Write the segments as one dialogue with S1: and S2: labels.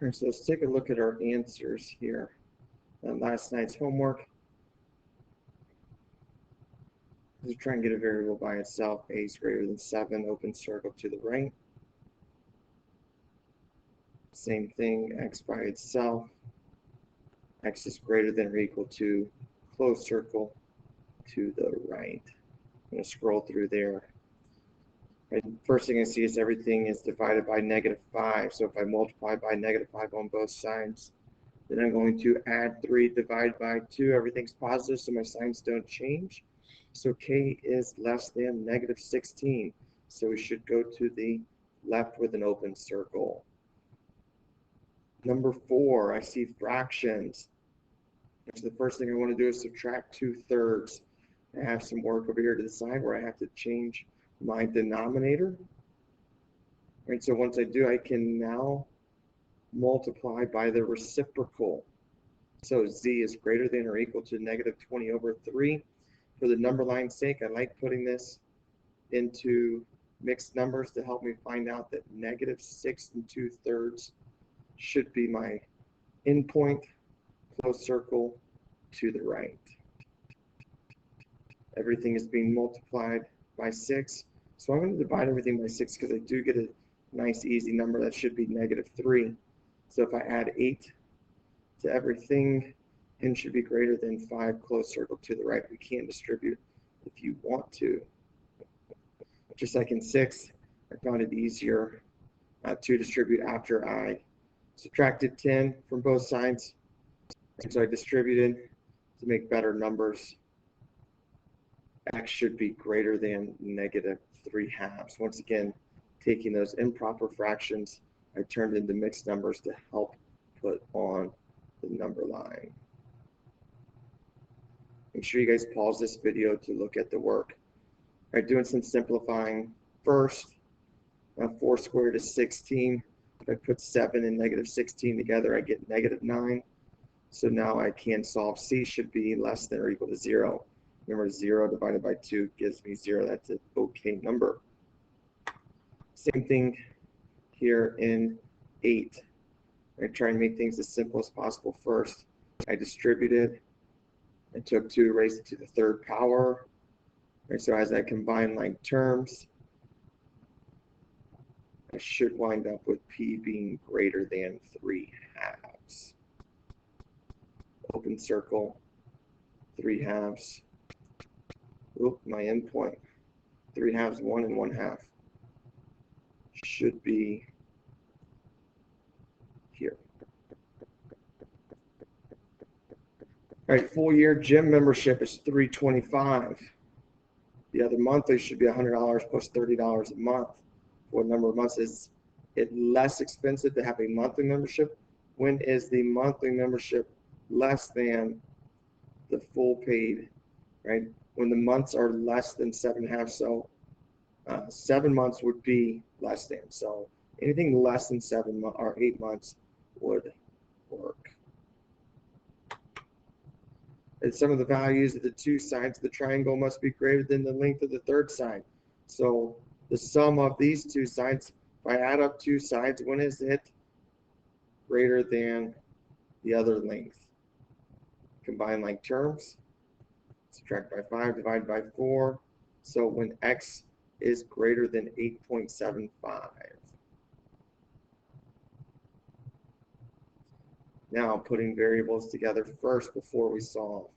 S1: All right, so let's take a look at our answers here. Last night's homework. Let's try and get a variable by itself. A is greater than 7, open circle to the right. Same thing, x by itself. X is greater than or equal to, closed circle to the right. I'm going to scroll through there. And first thing I see is everything is divided by -5. So if I multiply by -5 on both sides, then I'm going to add 3 divided by 2. Everything's positive, so my signs don't change. So k is less than -16. So we should go to the left with an open circle. Number 4, I see fractions. So the first thing I want to do is subtract 2/3. I have some work over here to the side where I have to change my denominator. Right, so once I do, I can now multiply by the reciprocal. So z is greater than or equal to -20/3. For the number line sake, I like putting this into mixed numbers to help me find out that -6 2/3 should be my endpoint, closed circle to the right. Everything is being multiplied by 6. So I'm going to divide everything by 6 because I do get a nice easy number that should be -3. So if I add 8 to everything, n should be greater than 5, closed circle to the right. We can distribute if you want to. Just like in 6, I found it easier to distribute after I subtracted 10 from both sides. And so I distributed to make better numbers. X should be greater than -3/2. Once again, taking those improper fractions, I turned into mixed numbers to help put on the number line. Make sure you guys pause this video to look at the work. All right, doing some simplifying first. 4 squared is 16. If I put 7 and -16 together, I get -9. So now I can solve c should be less than or equal to 0. Remember, 0 divided by 2 gives me 0. That's an okay number. Same thing here in 8. I try and make things as simple as possible first. I distributed. I took 2, raised it to the 3rd power. And so as I combine like terms, I should wind up with p being greater than 3/2. Open circle, 3/2. Oop, my endpoint. 3/2, 1 and 1/2. Should be here. All right, full year gym membership is $325. The other monthly should be $100 plus $30 a month. What number of months is it less expensive to have a monthly membership? When is the monthly membership less than the full paid, right? When the months are less than 7.5, so 7 months would be less than. So anything less than 7 or 8 months would work. And some of the values of the 2 sides of the triangle must be greater than the length of the 3rd side. So the sum of these 2 sides, if I add up 2 sides, when is it greater than the other length? Combine like terms, subtract by 5, divide by 4. So when x is greater than 8.75. Now putting variables together first before we solve.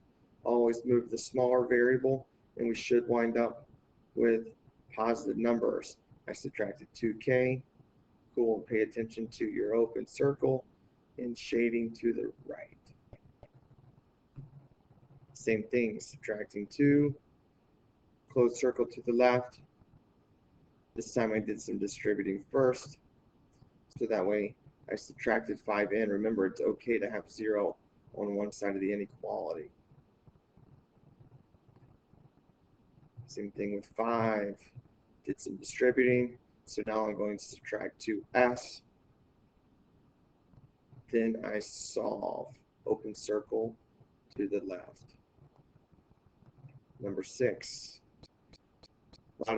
S1: Always move the smaller variable and we should wind up with positive numbers. I subtracted 2k. Cool, pay attention to your open circle and shading to the right. Same thing, subtracting 2, closed circle to the left. This time I did some distributing first, so that way I subtracted 5n. Remember, it's okay to have 0 on one side of the inequality. Same thing with 5. Did some distributing, so now I'm going to subtract 2s. Then I solve, open circle to the left. Number 6. A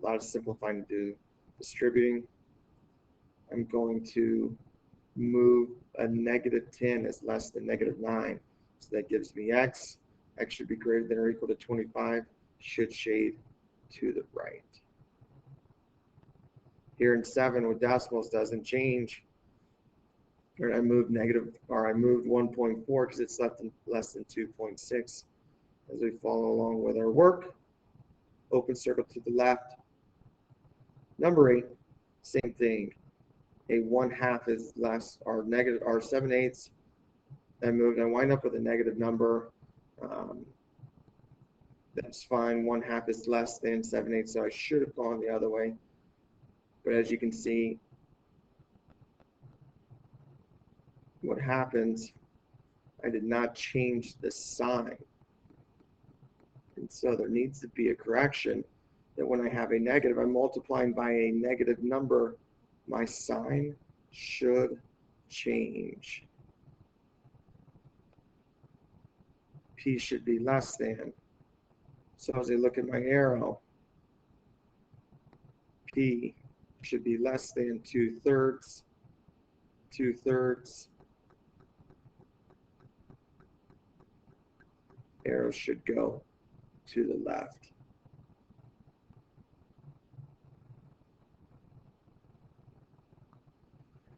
S1: lot of simplifying to do. Distributing. I'm going to move a negative 10 is less than negative 9. So that gives me x. X should be greater than or equal to 25, should shade to the right. Here in 7 with decimals doesn't change. Here I moved negative, or I moved 1.4 because it's less than 2.6. As we follow along with our work, open circle to the left. Number 8, same thing. A 1/2 is less, or negative, or 7/8. I moved, I wind up with a negative number. That's fine. 1/2 is less than 7/8, so I should have gone the other way. But as you can see, what happens, I did not change the sign. And so there needs to be a correction that when I have a negative, I'm multiplying by a negative number, my sign should change. P should be less than. So as I look at my arrow, P should be less than 2/3, 2/3. Arrow should go to the left.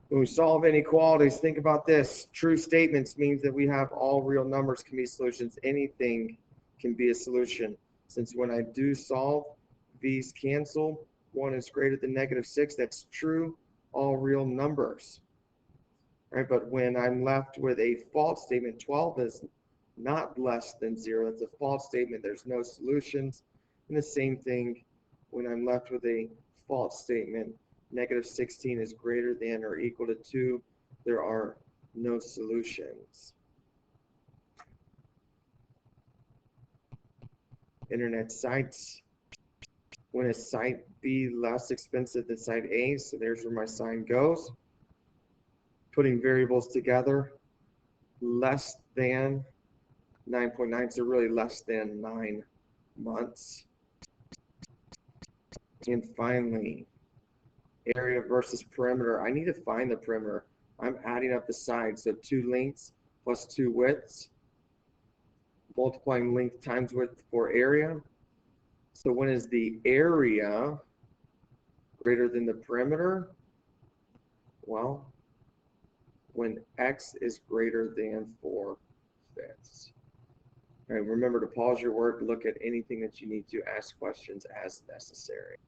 S1: When we solve inequalities, think about this. True statements means that we have all real numbers can be solutions. Anything can be a solution. Since when I do solve, these cancel. 1 is greater than -6. That's true, all real numbers. Right? But when I'm left with a false statement, 12 is not less than 0. That's a false statement. There's no solutions. And the same thing when I'm left with a false statement. -16 is greater than or equal to 2. There are no solutions. Internet sites. When is site B less expensive than site A? So there's where my sign goes. Putting variables together, less than 9.9, so really less than 9 months. And finally, area versus perimeter. I need to find the perimeter. I'm adding up the sides, so 2 lengths plus 2 widths, multiplying length times width for area. So when is the area greater than the perimeter? Well, when x is greater than 4/5. All right, remember to pause your work, look at anything that you need to, ask questions as necessary.